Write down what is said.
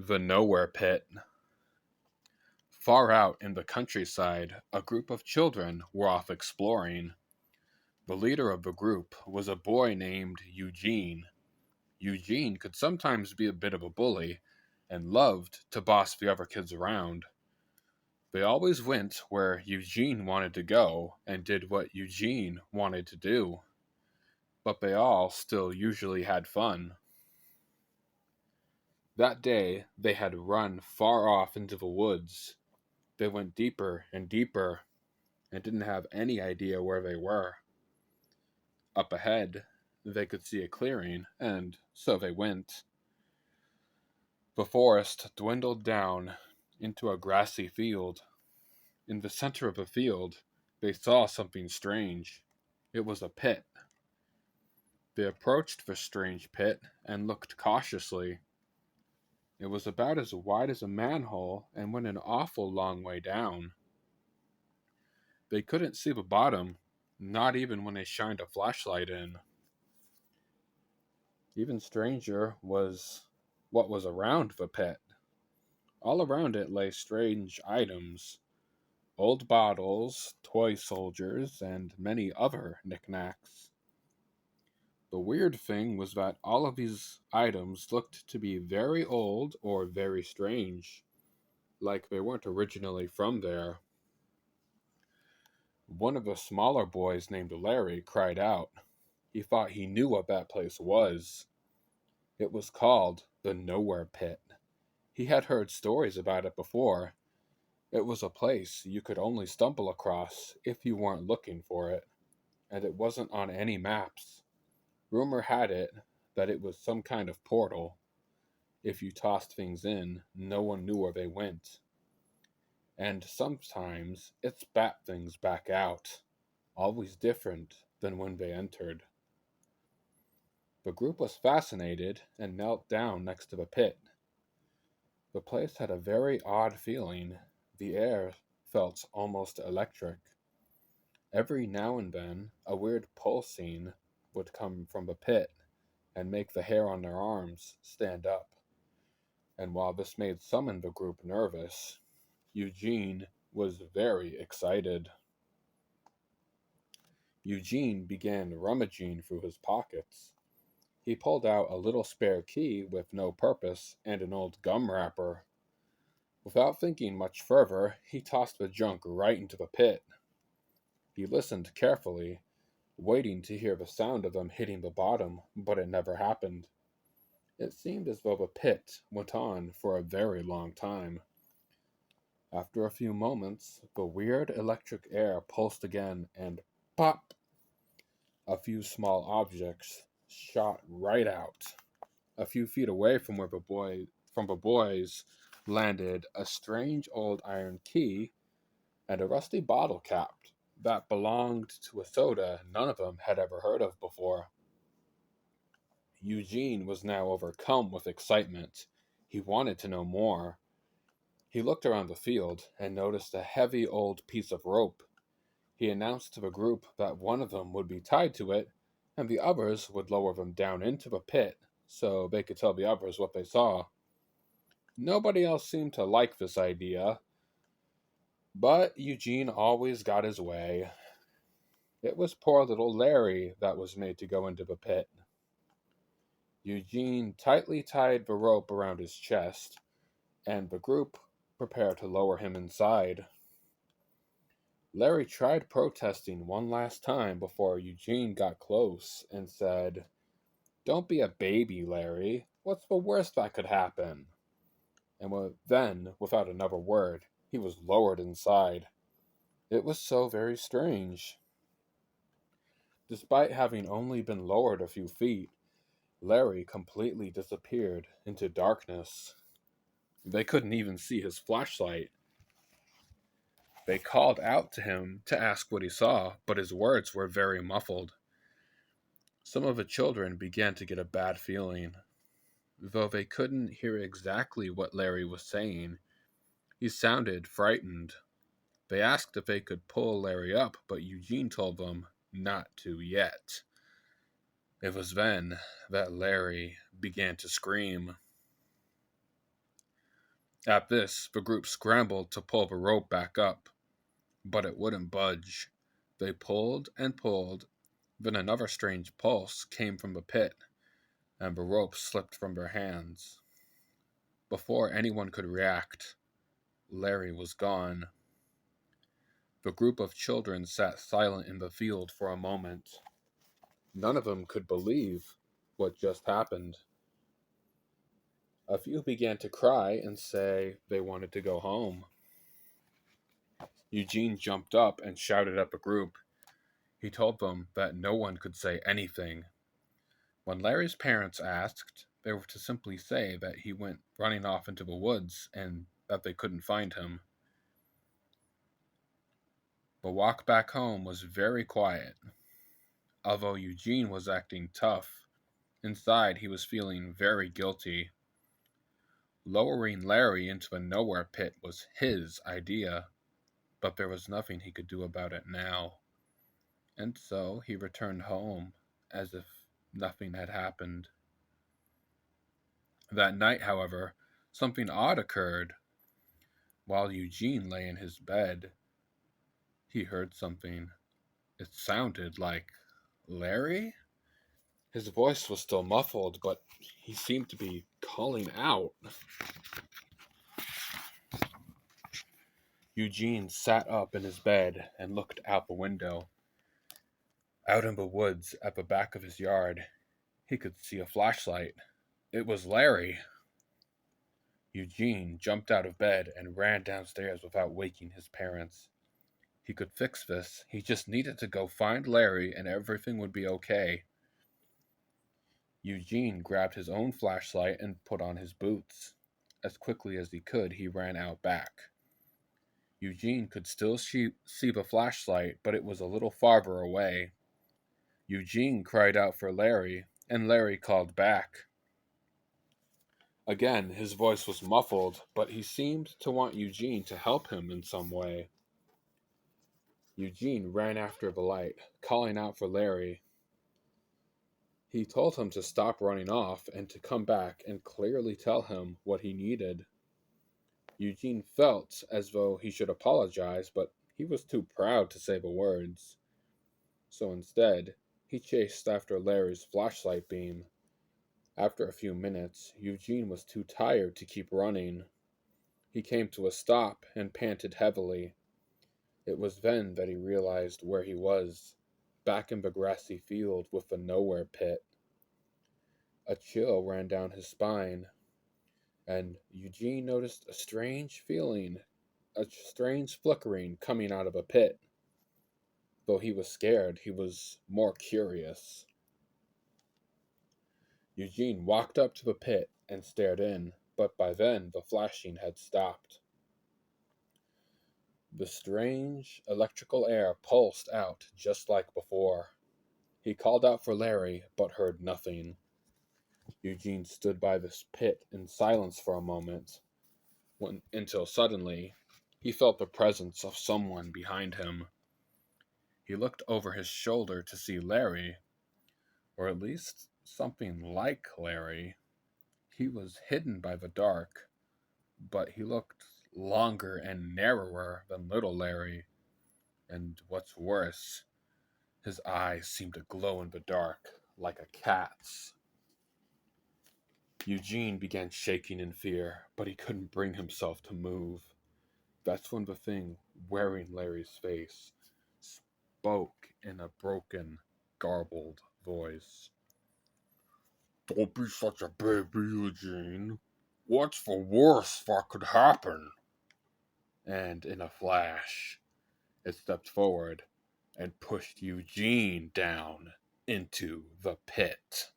The Nowhere Pit. Far out in the countryside, a group of children were off exploring. The leader of the group was a boy named Eugene. Eugene could sometimes be a bit of a bully and loved to boss the other kids around. They always went where Eugene wanted to go and did what Eugene wanted to do, but they all still usually had fun. That day, they had run far off into the woods. They went deeper and deeper and didn't have any idea where they were. Up ahead, they could see a clearing, and so they went. The forest dwindled down into a grassy field. In the center of the field, they saw something strange. It was a pit. They approached the strange pit and looked cautiously. It was about as wide as a manhole and went an awful long way down. They couldn't see the bottom, not even when they shined a flashlight in. Even stranger was what was around the pit. All around it lay strange items, old bottles, toy soldiers, and many other knickknacks. The weird thing was that all of these items looked to be very old or very strange, like they weren't originally from there. One of the smaller boys named Larry cried out. He thought he knew what that place was. It was called the Nowhere Pit. He had heard stories about it before. It was a place you could only stumble across if you weren't looking for it, and it wasn't on any maps. Rumor had it that it was some kind of portal. If you tossed things in, no one knew where they went. And sometimes it spat things back out, always different than when they entered. The group was fascinated and knelt down next to the pit. The place had a very odd feeling. The air felt almost electric. Every now and then, a weird pulsing would come from the pit and make the hair on their arms stand up. And while this made some in the group nervous, Eugene was very excited. Eugene began rummaging through his pockets. He pulled out a little spare key with no purpose and an old gum wrapper. Without thinking much further, he tossed the junk right into the pit. He listened carefully, waiting to hear the sound of them hitting the bottom, but it never happened. It seemed as though the pit went on for a very long time. After a few moments, the weird electric air pulsed again, and pop! A few small objects shot right out. A few feet away from the boys landed a strange old iron key and a rusty bottle cap that belonged to a soda none of them had ever heard of before. Eugene was now overcome with excitement. He wanted to know more. He looked around the field and noticed a heavy old piece of rope. He announced to the group that one of them would be tied to it, and the others would lower them down into the pit so they could tell the others what they saw. Nobody else seemed to like this idea, but Eugene always got his way. It was poor little Larry that was made to go into the pit. Eugene tightly tied the rope around his chest, and the group prepared to lower him inside. Larry tried protesting one last time before Eugene got close and said, "Don't be a baby, Larry. What's the worst that could happen?" And then, without another word, he was lowered inside. It was so very strange. Despite having only been lowered a few feet, Larry completely disappeared into darkness. They couldn't even see his flashlight. They called out to him to ask what he saw, but his words were very muffled. Some of the children began to get a bad feeling. Though they couldn't hear exactly what Larry was saying, he sounded frightened. They asked if they could pull Larry up, but Eugene told them not to yet. It was then that Larry began to scream. At this, the group scrambled to pull the rope back up, but it wouldn't budge. They pulled and pulled, then another strange pulse came from the pit, and the rope slipped from their hands. Before anyone could react, Larry was gone. The group of children sat silent in the field for a moment. None of them could believe what just happened. A few began to cry and say they wanted to go home. Eugene jumped up and shouted at the group. He told them that no one could say anything. When Larry's parents asked, they were to simply say that he went running off into the woods and that they couldn't find him. The walk back home was very quiet. Although Eugene was acting tough, inside he was feeling very guilty. Lowering Larry into the nowhere pit was his idea, but there was nothing he could do about it now. And so he returned home as if nothing had happened. That night, however, something odd occurred. While Eugene lay in his bed, he heard something. It sounded like Larry? His voice was still muffled, but he seemed to be calling out. Eugene sat up in his bed and looked out the window. Out in the woods at the back of his yard, he could see a flashlight. It was Larry. Eugene jumped out of bed and ran downstairs without waking his parents. He could fix this. He just needed to go find Larry and everything would be okay. Eugene grabbed his own flashlight and put on his boots. As quickly as he could, he ran out back. Eugene could still see the flashlight, but it was a little farther away. Eugene cried out for Larry, and Larry called back. Again, his voice was muffled, but he seemed to want Eugene to help him in some way. Eugene ran after the light, calling out for Larry. He told him to stop running off and to come back and clearly tell him what he needed. Eugene felt as though he should apologize, but he was too proud to say the words. So instead, he chased after Larry's flashlight beam. After a few minutes, Eugene was too tired to keep running. He came to a stop and panted heavily. It was then that he realized where he was, back in the grassy field with the nowhere pit. A chill ran down his spine, and Eugene noticed a strange feeling, a strange flickering coming out of a pit. Though he was scared, he was more curious. Eugene walked up to the pit and stared in, but by then the flashing had stopped. The strange electrical air pulsed out just like before. He called out for Larry, but heard nothing. Eugene stood by this pit in silence for a moment, until suddenly he felt the presence of someone behind him. He looked over his shoulder to see Larry, or at least something like Larry. He was hidden by the dark, but he looked longer and narrower than little Larry. And what's worse, his eyes seemed to glow in the dark like a cat's. Eugene began shaking in fear, but he couldn't bring himself to move. That's when the thing wearing Larry's face spoke in a broken, garbled voice. "Don't be such a baby, Eugene. What's the worst that could happen?" And in a flash, it stepped forward and pushed Eugene down into the pit.